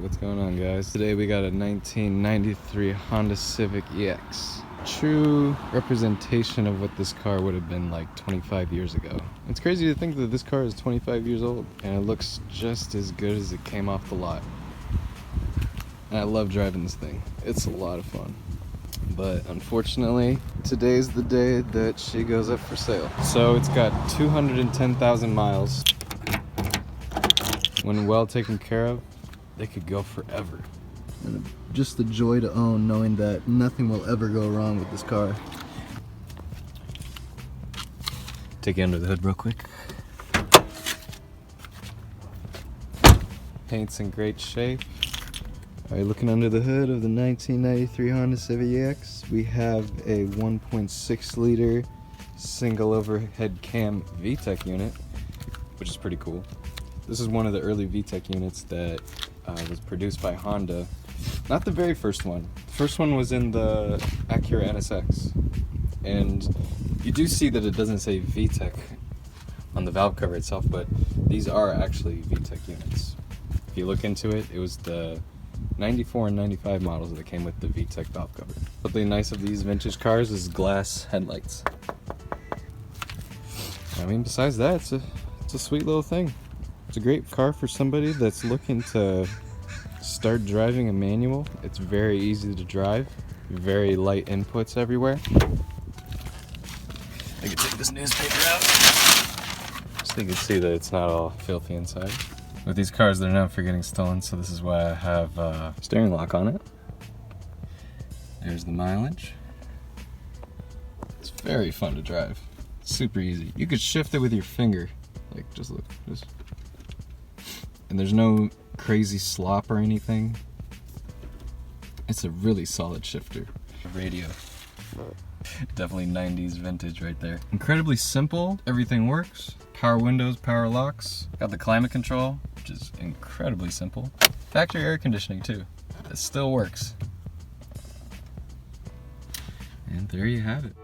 what's going on, guys? Today we got a 1993 Honda Civic EX. True representation of what this car would have been like 25 years ago. It's crazy to think that this car is 25 years old and it looks just as good as it came off the lot. And I love driving this thing. It's a lot of fun. But unfortunately, today's the day that she goes up for sale. So it's got 210,000 miles. When well taken care of, they could go forever. And just the joy to own, knowing that nothing will ever go wrong with this car. Take you under the hood real quick. Paint's in great shape. Alright, looking under the hood of the 1993 Honda Civic EX, we have a 1.6 liter single overhead cam VTEC unit, which is pretty cool. This is one of the early VTEC units that was produced by Honda. Not the very first one. The first one was in the Acura NSX. And you do see that it doesn't say VTEC on the valve cover itself, but these are actually VTEC units. If you look into it, it was the 94 and 95 models that came with the VTEC valve cover. Something nice of these vintage cars is glass headlights. I mean, besides that, it's a sweet little thing. It's a great car for somebody that's looking to start driving a manual. It's very easy to drive, very light inputs everywhere. I can take this newspaper out so you can see that it's not all filthy inside. With these cars, they're known for getting stolen, so this is why I have a steering lock on it. There's the mileage. It's very fun to drive. It's super easy. You could shift it with your finger. Like, just look, just. And there's no crazy slop or anything. It's a really solid shifter. Radio. Definitely 90s vintage right there. Incredibly simple, everything works. Power windows, power locks. Got the climate control, which is incredibly simple. Factory air conditioning too. It still works. And there you have it.